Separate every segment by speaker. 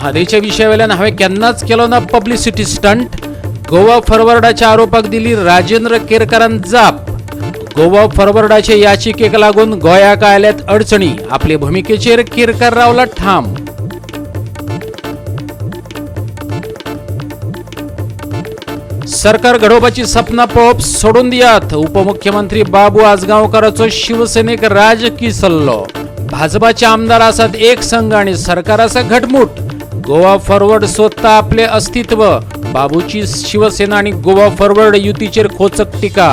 Speaker 1: म्हादेच्या विषयावेल्यान हांवें केन्नाच केलो ना पब्लिसिटी स्टंट. गोवा फॉरवर्डाच्या आरोपाक दिली राजेंद्र केरकारान जाप. गोवा फॉरवर्डाचे याचिकेक लागून गोंयाक आयल्यात अडचणी. आपले भुमिकेचेर केरकार रावला ठाम. सरकार घडोवपाची सपनां पळोवप सोडून दियात. उपमुख्यमंत्री बाबू आजगांवकाराचो शिवसेनेक राजकी सल्लो. भाजपाचे आमदार आसात एक संघ आणि सरकार आसा घटमूट. गोवा फॉरवर्ड सोदता आपले अस्तित्व. बाबूची शिवसेना आणि गोवा फॉरवर्ड युतीचेर खोचक टिका.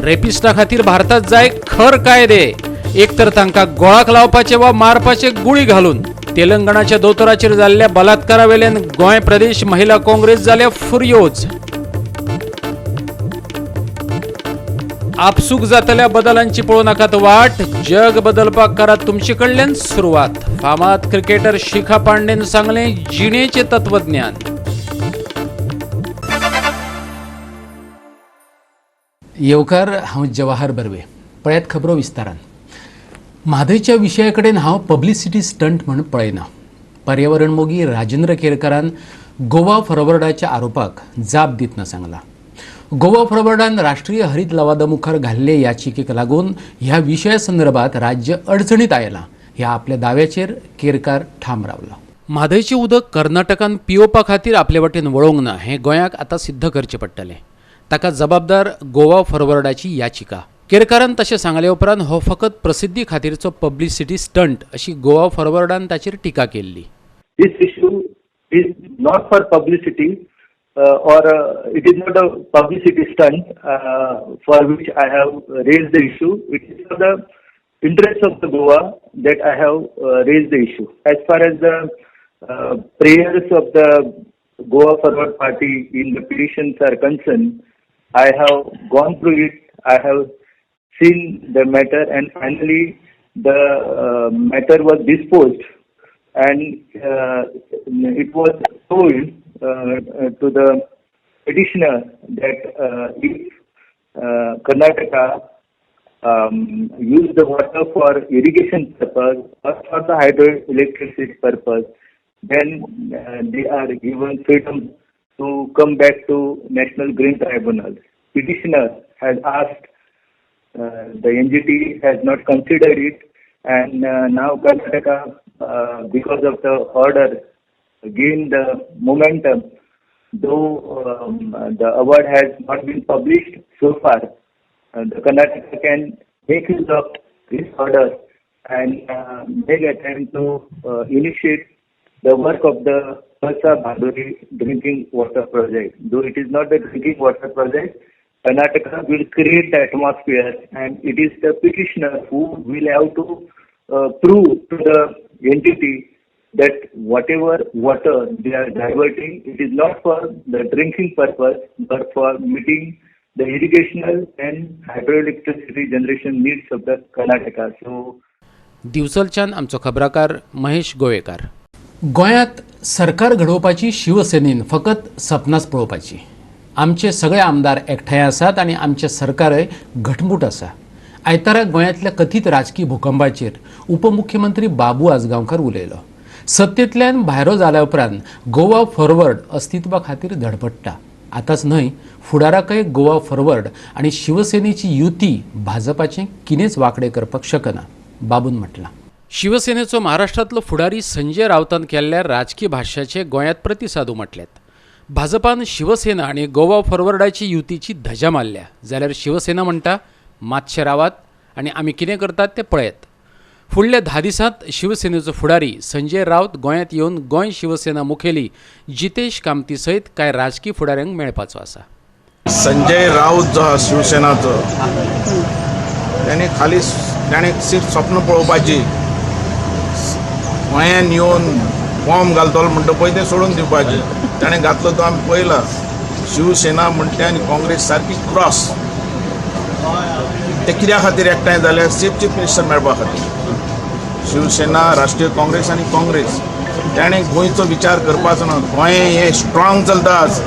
Speaker 1: रेपिस्टा खातीर भारतात जाय खर कायदे. एक तर तांकां गोळाक लावपाचे वा मारपाचे गुळी घालून. तेलंगणाच्या दोतोराचेर जाल्ल्या बलात्कारावेल्यान गोंय प्रदेश महिला काँग्रेस जाल्या फुर्योज. आपसूक जातल्या बदलांची पळोव नाकात वाट. जग बदलपाक करात तुमचे कडल्यान सुरवात. फामाद क्रिकेटर शिखा पांडेन सांगले जिणेचे तत्वज्ञान. येवकार, हांव जवाहर बर्वे. पळयात खबरो विस्तारान. म्हादयच्या विशया कडेन हांव पब्लिसिटी स्टंट म्हणून पळयना. पर्यावरण मोगी राजेंद्र केरकारान गोवा फॉरवर्डाच्या आरोपाक जाप दितना सांगला. गोवा फॉरवर्डान राष्ट्रीय हरीत लवादा मुखार घाल्ले याचिकेक लागून ह्या विशया संदर्भात राज्य अडचणीत आयला. ह्या आपल्या दाव्याचेर केरकार ठाम रावला. म्हादयचे उदक कर्नाटकान पिवोवपा खातीर आपले वटेन वळोवंक ना हें गोंयाक आतां सिद्ध करचें पडटलें. ताका जबाबदार गोवा फॉरवर्डाची याचिका. केरकारान तशें सांगले उपरांत हो फकत प्रसिद्धी खातीरचो पब्लिसिटी स्टंट अशी गोवा फॉरवर्डान ताचेर टिका केल्ली.
Speaker 2: This issue is not for publicity or it is not a publicity stunt for which I have raised the issue. It is for the interest of the Goa that I have raised the issue. As far as the prayers of the Goa Forward Party in the petitions are concerned, I have gone through it. I have seen the matter, and finally the matter was disposed, and it was told to the petitioner that if Karnataka use the water for irrigation purpose or for the hydroelectricity purpose, then they are given freedom to come back to National Green Tribunal. Petitioner has asked, the NGT has not considered it, and now Karnataka, because of the order, gained the momentum. Though the award has not been published so far, the Karnataka can make use of this order and make attempt to initiate the work of the Palsa Bhaduri drinking water project. Though it is not a drinking water project, Karnataka will create the atmosphere, and it is the petitioner who will have to prove to the entity that whatever water they are diverting, it is not for the drinking purpose, but for meeting the irrigational and hydroelectricity generation needs of the Karnataka. So,
Speaker 1: दिवचलच्यान आमचो खबराकार महेश गोवेकार. गोंयांत सरकार घडोवपाची शिवसेनेन फकत सपनाच पळोवपाची. आमचे सगळे आमदार एकठांय आसात आनी आमचें सरकारय घटमूट आसा. आयतारा गोंयांतल्या कथीत राजकीय भुकंपाचेर उपमुख्यमंत्री बाबू आजगांवकार उलयलो. सत्तेंतल्यान भायरो जाल्या उपरांत गोवा फॉरवर्ड अस्तित्वा खातीर धडपडटा. आतांच न्हय, फुडाराकय गोवा फॉरवर्ड आनी शिवसेनेची युती भाजपाचें कितेंच वांकडे करपाक शकना, बाबून म्हटलां. शिवसेनेचो महाराष्ट्रांतलो फुडारी संजय रावतान केल्ल्या राजकीय भाश्याचे गोंयांत प्रतिसाद उमटल्यात. भाजपान शिवसेना आणि गोवा फॉरवर्डाची युतीची धजा मारल्या जाल्यार शिवसेना म्हणटा मातशे रावात आनी आमी कितें करतात तें पळयत. फुडल्या 10 दिसांत शिवसेनेचो फुडारी संजय रावत गोंयांत येवन गोंय शिवसेना मुखेली जितेश कामती सयत कांय राजकीय फुडाऱ्यांक मेळपाचो आसा.
Speaker 3: संजय रावत जो शिवसेनाचो ताणें सिर्फ स्वप्न पळोवपाची. गोंयांत येवन फॉर्म घालतलो म्हणटा पळय तें सोडून दिवपाचें. ताणें घातलो तो आमी पळयला. शिवसेना म्हणटा आनी काँग्रेस सारकी क्रॉस. ते कित्या खातीर एकठांय जाल्यार चीफ मिनिस्टर मेळपा खातीर. शिवसेना, राष्ट्रीय काँग्रेस आनी काँग्रेस ताणें गोंयचो विचार करपाचो ना. गोंय हें स्ट्रॉंग चलता आज.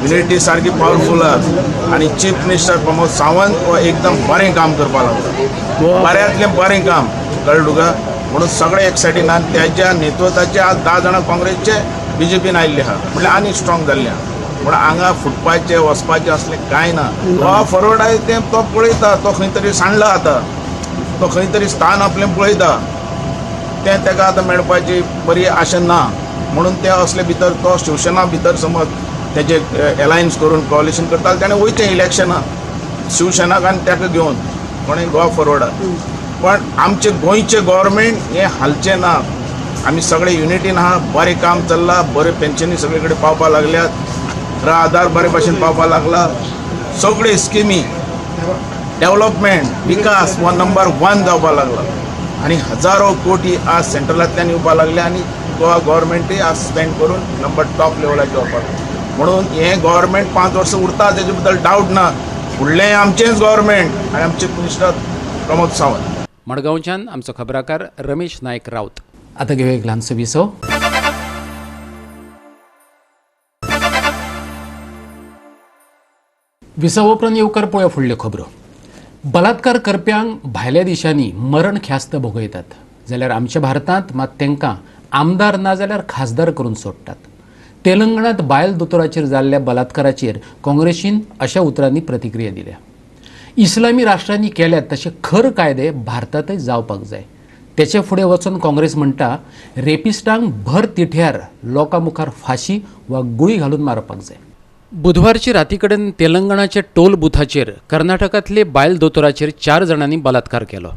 Speaker 3: युनिटी सारकी पावरफुल आसा आनी चीफ मिनिस्टर प्रमोद सावंत हो एकदम बरें काम करपाक लागला. बऱ्यांतलें बरें काम. कळ्ळें तुका म्हणून सगळे एक्सायटीन आनी त्याच्या नेतृत्वाचे आज 10 जाणां काँग्रेसचे बीजेपीन आयिल्ले आहा म्हळ्यार आनी स्ट्रॉंग जाल्ले आहा म्हण हांगा फुटपाचें वचपाचें असलें कांय ना गोवा फॉरवर्ड आहे तें तो पळयता तो खंय तरी सांडला आतां तो खंय तरी स्थान आपलें पळयता तें तेका आतां मेळपाची बरी आशा ना म्हणून ते असले भितर तो शिवसेना भितर समज तेजे एलायन्स करून कॉलिशन करता तेणें वयचें इलेक्शनां शिवसेनाक आनी तेका घेवन कोणें गोवा फॉरवर्डाक पण आमचे गोंयचे गव्हर्मेंट हें हालचें ना आमी सगळे युनिटीन आहा बरें काम चल्लां बरे पेन्शनी सगळे कडेन पावपाक लागल्यात आधार बरे भशेन पावपाक लागला सगळे स्किमी डेव्हलपमेंट विकास हो नंबर 1 जावपाक लागला आनी हजारो कोटी आज सेंट्रलांतल्यान येवपाक लागले आनी गोवा गव्हर्मेंटूय आज स्पेंड करून नंबर टॉप लेवलाचेर वचपाक म्हणून हें गव्हर्मेंट 5 वर्सां उरता तेजे बद्दल डावट ना फुडलें आमचेंच गव्हर्मेंट आनी आमचे मिनिस्टर प्रमोद सावंत
Speaker 1: मडगांवच्यान आमचो खबराकार रमेश नायक रावत. आता घेऊया एक ल्हानसो विसव. विसव उपरांत येवकार पळोवया फुडल्यो खबरो. बलात्कार करप्यांक भायल्या देशांनी मरण ख्यास्त भोगयतात जाल्यार आमच्या भारतांत मात तांकां आमदार ना जाल्यार खासदार करून सोडटात. तेलंगणात बायल दोतोराचेर जाल्ल्या बलात्काराचेर काँग्रेसीन अशा उतरांनी प्रतिक्रिया दिल्या. इस्लामी राष्ट्रांनी केल्यात तसे खर कायदे भारतातय जावपाक जाय. तेचे फुडें वचून काँग्रेस म्हणटा रेपिस्टांक भर तिठ्यार लोकां मुखार फाशी वा गुळी घालून मारपाक जाय. बुधवारची राती कडेन तेलंगणाच्या टोल बुथाचेर कर्नाटकांतले बायल दोतोराचेर 4 जाणांनी बलात्कार केलो.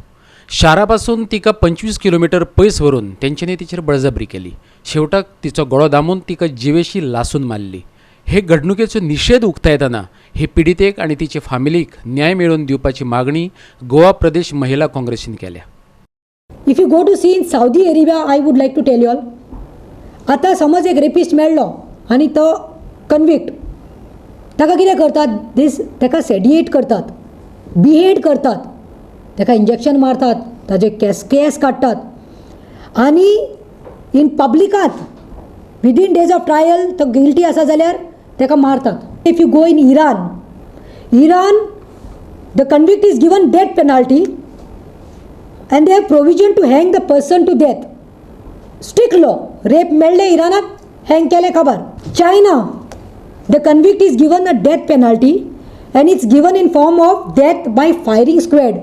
Speaker 1: शारापासून तिका 25 किलोमीटर पयस व्हरून तेंच्यांनी तिचेर बळजबरी केली. शेवटाक तिचो गळो दामून तिका जिवेशी लासून मारली. हे घडणुकेचो निशेध उक्तायतना हे पिडीतेक आनी तिचे फामिलीक न्याय मेळोवन दिवपाची मागणी गोवा प्रदेश महिला काँग्रेसीन केल्या.
Speaker 4: If you go to see in Saudi Arabia I would like to tell you all आतां समज एक रेपिस्ट मेळ्ळो आनी तो कन्विक्ट ताका कितें करतात ताका सेडिएट करतात बिहेड करतात ताका इंजेक्शन मारतात ताजे केस काडटात आनी इन पब्लिकांत विदीन डेज ऑफ ट्रायल तो गिल्टी आसा जाल्यार ताका मारतात. If you go in Iran the convict is given death penalty and they have provision to hang the person to death. Strict law. Rape मेळ्ळे इरानात hang केले खबर. China, the convict is given a death penalty and it's given in form of death by firing squad.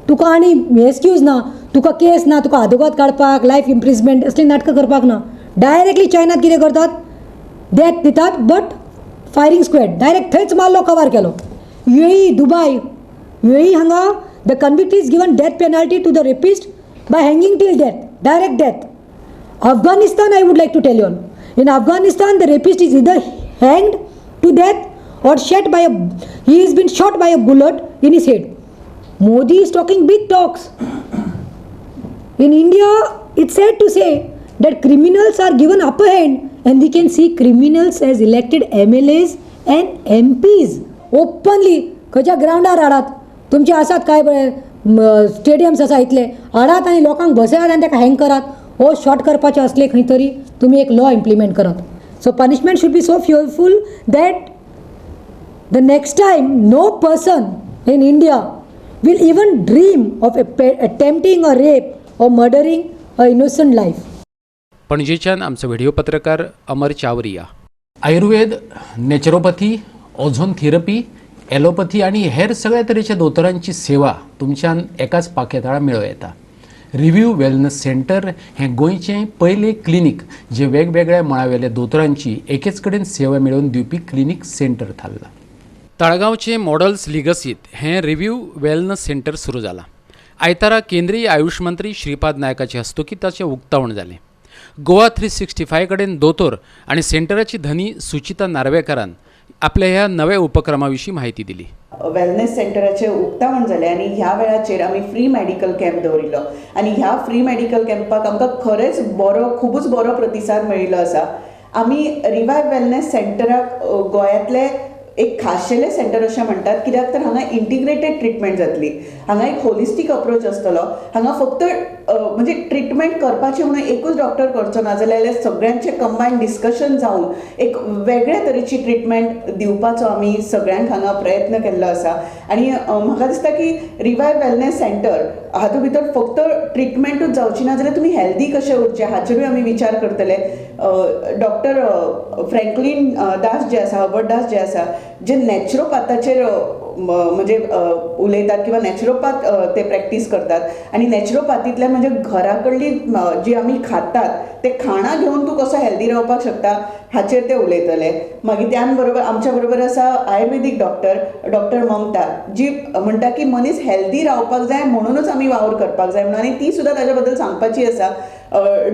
Speaker 4: तुका आनी excuse ना, तुका केस ना, तुका आदोगाद काडपाक life imprisonment असली नाटकां करपाक ना. डायरेक्टली चायनात कितें करतात डेथ दितात बट फायरिंग स्क्वॅड डायरेक्ट थंयच मारलो कवर केलो. दुबय हांगा the convict is given death penalty to the rapist by hanging till death, direct death. Afghanistan, I would like to tell you, in Afghanistan the rapist is either hanged to death or he has been shot by a bullet in his head. Modi is talking big talks. In India, it's sad to say that criminals are given upper hand and we can see criminals as elected MLAs and MPs openly खंयच्या ग्राउंडार हाडात. तुमचे आसात काय stadiums आसा इतले हाडात आनी लोकांक बसयात आनी ताका हँग करात. हो शॉट करपाचे असले खंय तरी तुमी एक लॉ इम्प्लिमेंट करात. So punishment should be so fearful that the next time no person in India will even dream of attempting a rape और मर्डरिंग अ इनोसंट लायफ.
Speaker 1: पणजेच्यान आमचो व्हिडिओ पत्रकार Amar Chavariya. Ayurveda, naturopathy, ozone therapy, allopathy आणि हेर सगळ्या तरेच्या दोतोरांची सेवा तुमच्यान एकाच पाकेताळा मेळूं येता. रिव्ह्यू वेलनेस सेंटर हें गोंयचें पयलें क्लिनीक जे वेगवेगळ्या मळावेल्या दोतोरांची एकेच कडेन सेवा मेळोवन दिवपी क्लिनीक सेंटर थारला. ताळगांवचे मॉडल्स लिगसीत हें रिव्ह्यू वेलनेस सेंटर सुरू जालां. आयतारा केंद्रीय आयुष मंत्री श्रीपाद नायकाचे हस्तुकीत ताचें उक्तावण जालें. गोवा 365 कडेन दोतोर आनी सेंटराची धनी सुचिता नार्वेकारान आपल्या ह्या नव्या उपक्रमाविशीं माहिती दिली.
Speaker 5: वेलनेस सेंटराचे उक्तावण जालें आनी ह्या वेळाचेर आमी फ्री मेडिकल कॅम्प दवरिल्लो आनी ह्या फ्री मेडिकल कॅम्पाक आमकां खरेंच खूबच बरो प्रतिसाद मेळिल्लो आसा. आमी रिवायव वेलनेस सेंटराक गोंयांतले एक खाशेलें सेंटर अशें म्हणटात, कित्याक तर हांगा इंटिग्रेटेड ट्रिटमेंट जातली. हांगा एक होलिस्टीक अप्रोच आसतलो. हांगा फक्त म्हणजे ट्रिटमेंट करपाची म्हणून एकूच डॉक्टर करचो ना, जाल्यार सगळ्यांचे कंबायन डिस्कशन जावन एक वेगळ्या तरेची ट्रिटमेंट दिवपाचो आमी सगळ्यांक हांगा प्रयत्न केल्लो आसा. आनी म्हाका दिसता की रिवायव वेलनेस सेंटर हातूंत भितर फक्त ट्रिटमेंटूच जावची ना, जाल्यार तुमी हेल्दी कशे उरचे हाचेरूय आमी विचार करतले. डॉक्टर फ्रँकलीन दास जे आसा, हर्बर्ट दास जे आसा, जे नॅचरोपॅथाचेर म्हणजे उलयतात किंवा नॅचरोपॅथ ते प्रॅक्टीस करतात, आनी नॅचरोपॅथींतल्यान म्हणजे घरा कडली जी आमी खातात ते खाणां घेवन तूं कसो हेल्दी रावपाक शकता हाचेर ते उलयतले. मागीर त्यान बरोबर आमच्या बरोबर आसा आयुर्वेदीक डॉक्टर ममता, जी म्हणटा की मनीस हेल्दी रावपाक जाय म्हणूनच आमी वावर करपाक जाय म्हणून, आनी ती सुद्दां ताच्या बद्दल सांगपाची आसा.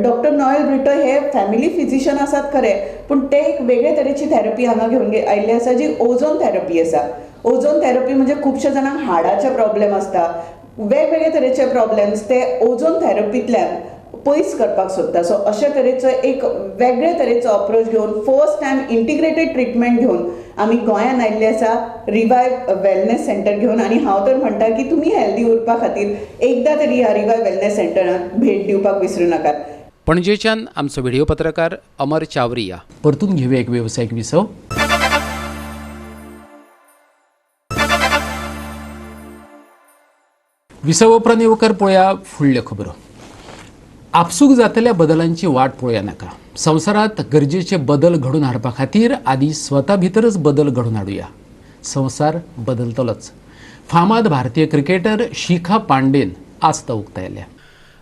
Speaker 5: डॉक्टर नॉयल ब्रिटो हे फॅमिली फिजिशियन आसात खरे, पूण ते एक वेगळे तरेची थेरपी हांगा घेवन आयिल्ले आसा, जी ओझोन थेरपी आसा. ओझोन थेरपी म्हणजे खुबशे जाणांक हाडाचे प्रॉब्लेम आसता, वेगवेगळे तरेचे प्रॉब्लेम्स ते ओझोन थेरपींतल्यान पयस करपाक सोदता. सो अशे तरेचो एक वेगळे तरेचो अप्रोच घेवन फर्स्ट टायम इंटिग्रेटेड ट्रिटमेंट घेवन आमी गोंयान आयिल्ले आसा, रिवायव वेलनेस सेंटर घेवन. आनी हांव तर म्हणटा की तुमी हेल्दी उरपा खातीर एकदां तरी ह्या रिवायव वेलनेस सेंटरांत भेट दिवपाक विसरूं नाकात.
Speaker 1: पणजेच्यान आमचो व्हिडिओ पत्रकार अमर चावरिया. परतून घेऊया एक व्यावसायिक विसव. विसव उपरांत येवकार पळोवया फुडल्यो खबरो. आपसूक जातल्या बदलांची वाट पळोवया नाका. संवसारांत गरजेचे बदल घडून हाडपा खातीर आदी स्वता भितरच बदल घडून हाडुया. संवसार बदलतलोच. फामाद भारतीय क्रिकेटर शिखा पांडेन आस्त उक्तायल्या.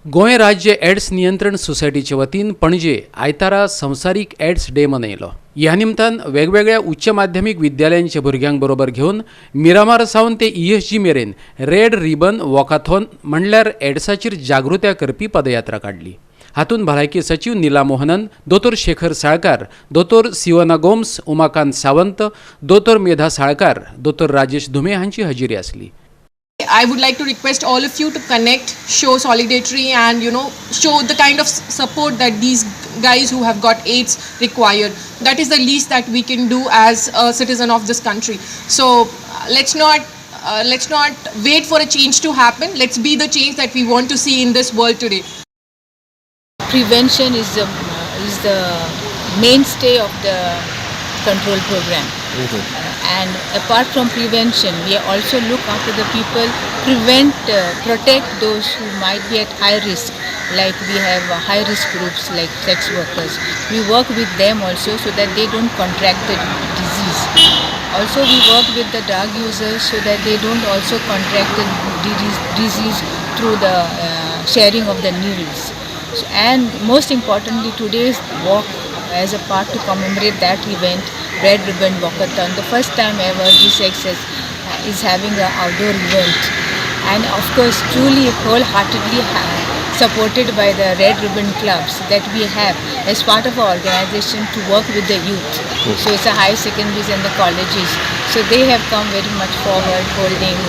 Speaker 1: गोंय राज्य एड्स नियंत्रण सोसायटीचे वतीन पणजे आयतारा संवसारीक एड्स डे मनयलो. ह्या निमतान वेगवेगळ्या उच्च माध्यमीक विद्यालयांच्या भुरग्यांक बरोबर घेवन मिरामार सावन ते ESG मेरेन रेड रिबन वॉकाथॉन म्हणल्यार एड्साचेर जागृताय करपी पदयात्रा काडली. हातूंत भलायकी सचिव नीला मोहनन, दोतोर शेखर साळकार, दोतोर सिवना गोम्स, उमाकांत सावंत, दोतोर मेधा साळकार, दोतोर राजेश धुमे हांची हजेरी आसली.
Speaker 6: I would like to request all of you to connect, show solidarity and show the kind of support that these guys who have got AIDS required. That is the least that we can do as a citizen of this country. So let's not wait for a change to happen. Let's be the change that we want to see in this world today.
Speaker 7: Prevention is the mainstay of the control program. And apart from prevention, we also look after the people, protect those who might be at high risk, like we have high risk groups like sex workers. We work with them also so that they don't contract the disease. Also we work with the drug users so that they don't also contract the disease through the sharing of the needles. And most importantly, today's walk as a part to commemorate that event, Red Ribbon Walkathon, the first time ever GSEX is having an outdoor event, and of course truly wholeheartedly supported by the Red Ribbon clubs that we have as part of our organization to work with the youth. So it's the high secondaries and the colleges. So they have come very much forward,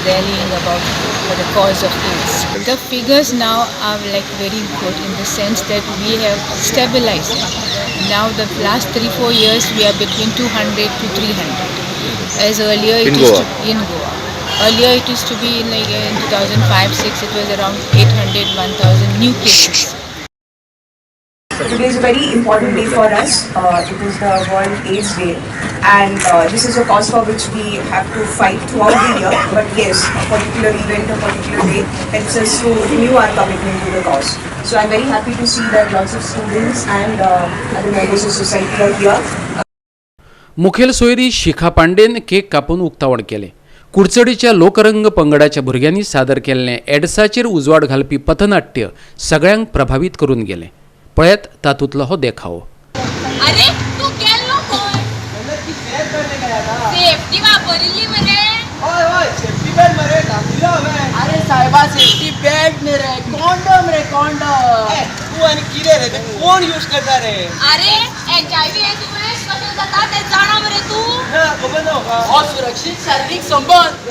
Speaker 7: rallying about for the cause of AIDS. The figures now are like very good in the sense that we have stabilized. Now the last 3-4 years we are between 200 to 300. As earlier it used to be in Goa. Earlier it used to be in 2005-06 it was around 800-1000 new cases.
Speaker 8: Today is a very important day for us. It is the World AIDS Day, and this is a cause for which we have to fight throughout the year. But yes, a particular event, a particular day helps us to renew our commitment to the cause. So I'm very happy to see that lots of students and other members of society are here.
Speaker 1: मुखेल सोयरी Shikha Pandian cake कापून उक्तावण केले. कुडचडीच्या लोकरंग पंगडाच्या भुरग्यांनी सादर केल्लें एड्साचेर उजवाड घालपी पथनाट्य सगळ्यांक प्रभावित करून गेलें. पळयात तातूंतलो हो देखाव.
Speaker 9: अरे तू गेल्लो खंय? सेफ्टी वापरली मरे?
Speaker 10: होय सेफ्टी बेल्ट मरे घातलो हांवें.
Speaker 11: अरे साहेबा सेफ्टी बेल्ट न्ही रे, कॉन्डम रे कॉन्डम.
Speaker 10: तू आनी कितें रे, ते कोण यूज करता रे?
Speaker 9: अरे HIV AIDS कशें जाता ते जाणा मरे तू?
Speaker 10: ना खबर ना म्हाका.
Speaker 11: हो सुरक्षीत शारीरिक संबंध.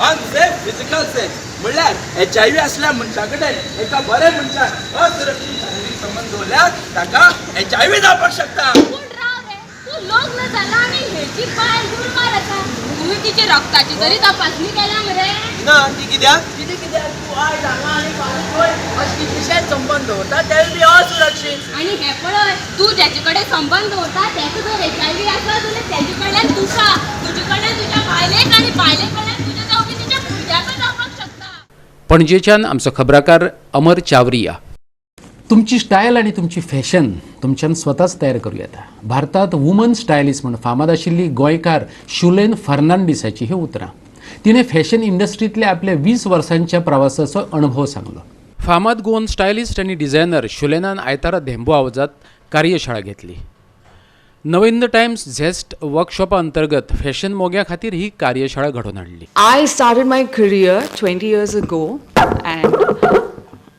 Speaker 10: अनसेफ फिजिकल सेक्स म्हणल्यार HIV असल्या मनशा कडेन एका बऱ्या मनशान असुरक्षीत शारीरिक संबंध दवरल्यार ताका HIV जावपाक शकता.
Speaker 9: पूण राव रे, तू लग्न जाला आनी खंयची बाय दूर मारता तुम्ही तिची रक्ताची जरी तपासणी केल्या मरे
Speaker 11: ना ती कित्याक तूं आयज हांगा आनी फाल्यां थंय अशें कितलेशेच संबंध दवरता ते बी असुरक्षीत.
Speaker 9: आणि हे पळय तू ज्याचे कडेन संबंध दवरता त्याचे जर HIV आसा जाल्यार त्याचे कडल्यान तुका तुजे कडल्यान तुज्या बायलेक आनी बायले कडल्यान तुज्या जावपी तिच्या भुरग्याक जावपाक शकता.
Speaker 1: पणजेच्यान आमचो खबराकार अमर चावरिया. तुमची स्टायल आणि तुमची फॅशन तुमच्यान स्वताच तयार करूं येता. भारतात वुमन स्टायलिस्ट म्हणून फामाद आशिल्ली गोंयकार शुलेन फर्नांडीसाची ही उतरां. तिने फॅशन इंडस्ट्रींतल्या आपल्या 20 वर्सांच्या प्रवासाचो अनुभव सांगलो. फामाद गोवन स्टायलिस्ट आणि डिझायनर शुलेनान आयतारा धेंबो आवाजात कार्यशाळा घेतली. नविंद टाइम्स झेस्ट वर्कशॉपा अंतर्गत फॅशन मोग्या खातीर ही कार्यशाळा घडोवन हाडली.
Speaker 12: I started my career 20 years ago and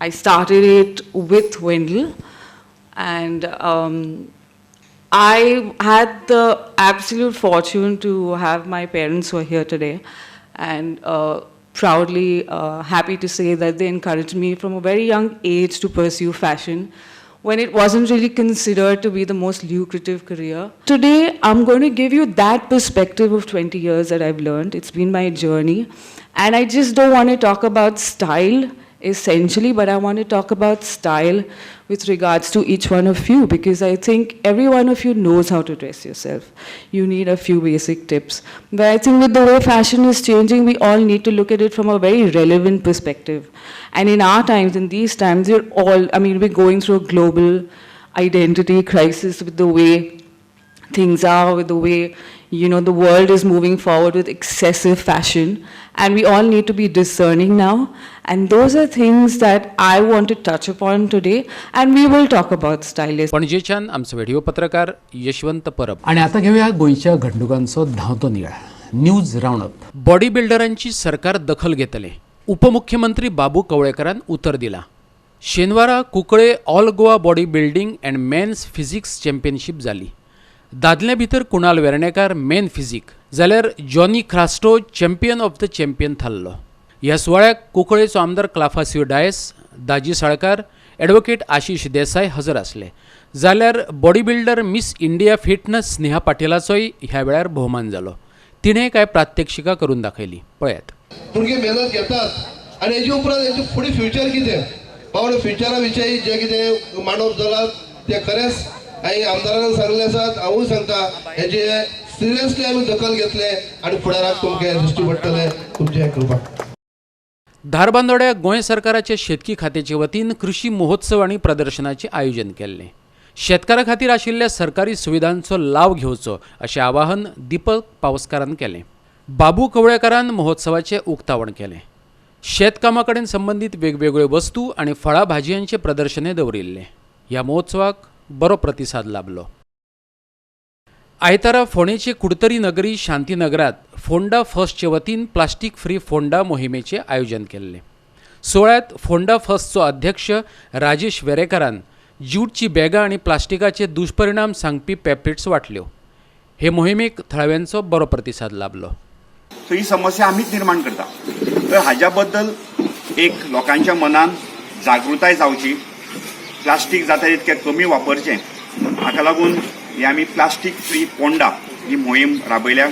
Speaker 12: I started it with Wendell, and I had the absolute fortune to have my parents who are here today, and proudly happy to say that they encouraged me from a very young age to pursue fashion when it wasn't really considered to be the most lucrative career. Today, I'm going to give you that perspective of 20 years that I've learned. It's been my journey, and I just don't want to talk about style essentially, but I want to talk about style with regards to each one of you, because I think every one of you knows how to dress yourself. You need a few basic tips. But I think with the way fashion is changing, we all need to look at it from a very relevant perspective. And in our times, in these times, we're going through a global identity crisis with the way things are, with the way, the world is moving forward with excessive fashion, and we all need to be discerning now. And those are things that I want to touch upon today, and we will talk about stylists.
Speaker 1: पणजेच्यान आमचो video पत्रकार यशवंत परब. आणि आता घेऊया गोंयच्या घडणुकांचो धांवतो नियाळ. News round up. बॉडी बिल्डरांची सरकार दखल घेतले. उपमुख्यमंत्री बाबू कवळेकरान उतर दिला. शेनवारा Cuncolim all Goa body building and mens physics championship जाली. दादले भितर कुणाल वेर्णेकार मेन फिजिक जाल्यार Johnny Crasto champion of the champion थारलो. ह्या सुवाळ्याक कुंकळेचो आमदार क्लाफासियो डायस, दाजी साळकार, ॲडव्होकेट आशिष देसाय हजर आसले. जाल्यार body builder Miss India fitness Sneha पाटीलाचोय ह्या वेळार भोवमान जालो. तिणें कांय प्रात्यक्षिकां करून दाखयली. पळयात.
Speaker 13: भुरगे मेहनत घेतात आनी हेजे उपरांत हेजे फुडें फ्युचर कितें पावले फ्युचरा विशयी जें कितें मांडप जाला तें खरेंच हांवें आमदारांक सांगलें आसात. हांवूय सांगता हेजे सिरियसली आमी दखल घेतले आनी फुडाराक तुमकां दिश्टी पडटलें तुमचें हें करपाक.
Speaker 1: धारबांदोड्या गोंय सरकाराचे शेतकी खात्याचे वतीन कृषी महोत्सव आणि प्रदर्शनाचे आयोजन केल्ले. शेतकारां खातीर आशिल्ल्या सरकारी सुविधांचो लाव घेवचो अशें आवाहन दीपक पावसकारान केलें. बाबू कवळेकारान महोत्सवाचें उक्तावण केलें. शेतकामा कडेन संबंदीत वेगवेगळ्यो वस्तू आनी फळां भाजयांचें प्रदर्शनय दवरिल्लें. ह्या महोत्सवाक बरो प्रतिसाद लाभलो. आयतारा फोंडेचे कुडतरी नगरी शांतीनगरात फोंडा फर्स्टचे वतीन प्लास्टीक फ्री फोंडा मोहिमेचें आयोजन केल्लें. सोहळ्यात फोंडा फर्स्टचो अध्यक्ष राजेश वेरेकारान ज्यूटची बॅगां आनी प्लास्टिकाचे दुश्परिणाम सांगपी पॅम्पलेट्स वाटल्यो. हे मोहिमेक थळाव्यांचो बरो प्रतिसाद लाभलो.
Speaker 14: ही समस्या आमीच निर्माण करता. तर हाज्या बद्दल एक लोकांच्या मनान जागृताय जावची. प्लास्टीक जाता तितकें कमी वापरचें. हाका लागून ही आमी प्लास्टीक फ्री फोंडा ही मोहीम राबयल्या.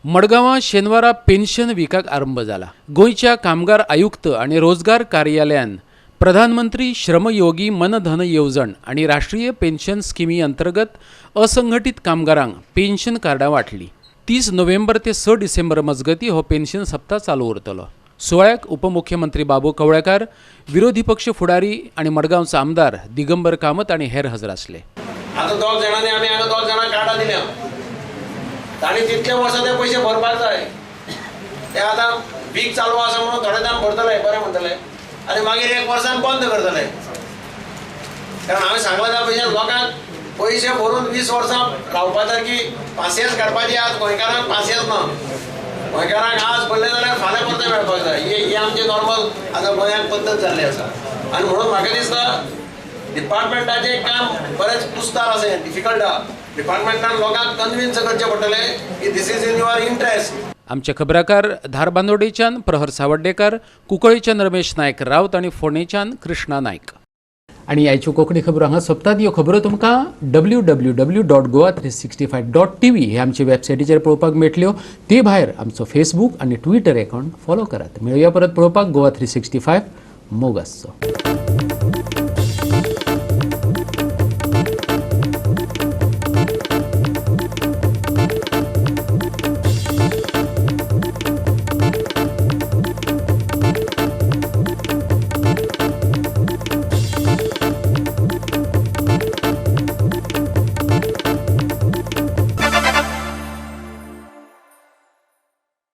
Speaker 1: मडगांवां शेनवारा पेन्शन विकाक आरंभ जाला. गोंयच्या कामगार आयुक्त आनी रोजगार कार्यालयान प्रधानमंत्री श्रमयोगी मनधन येवजण आनी राष्ट्रीय पेन्शन स्किमी अंतर्गत असंघटीत कामगारांक पेन्शन कार्डां वाटली. 30 नोव्हेंबर ते 6 डिसेंबर मजगती हो पेन्शन सप्ताह चालू उरतलो. सुवाळ्याक उपमुख्यमंत्री बाबू कवळेकार, विरोधी पक्ष फुडारी आनी मडगांवचो आमदार दिगंबर कामत आनी हेर हजर आसले.
Speaker 15: आता 2 जाणांनी आमी हांगा 2 जाणांक कार्डां दिल्या. ताणी तितके वर्सां ते पयशे भरपाक जाय. ते आतां वीक चालू आसा म्हणून थोडे जाण भरतले, बरें म्हणटले, आनी मागीर 1 वर्सान बंद करतले. कारण हांवें सांगलां त्या भशेन लोकांक पयशे भरून 20 वर्सां रावपा सारकी पासियेंस काडपाची आज गोंयकारांक पासियेंस ना. गोंयकारांक आज भरले जाल्यार फाल्यां परते मेळपाक जाय. ही आमची नॉर्मल आतां गोंयांत पद्दत जाल्ली आसा. आनी म्हणून म्हाका दिसता डिपार्टमेंटाचें काम बरेंच कुस्तार अशें डिफिकल्ट आहा. डिपार्टमेंटान लोकांक कन्विन्स करचें पडटलें की this is in your interest.
Speaker 1: आमचे खबराकार धारबांदोडेच्यान प्रहर सावड्डेकार, कुंकळेच्यान रमेश नायक रावत आनी फोंडेच्यान कृष्णा नायक. आनी ह्याच्यो कोंकणी खबरो हांगा सोंपतात. ह्यो खबरो तुमकां www.goa365.tv हे आमचे वेबसायटीचेर पळोवपाक मेळटल्यो. ते भायर आमचो फेसबूक आनी ट्विटर अकावंट फॉलो करात. मेळुया परत पळोवपाक गोवा 365 मोग आसचो.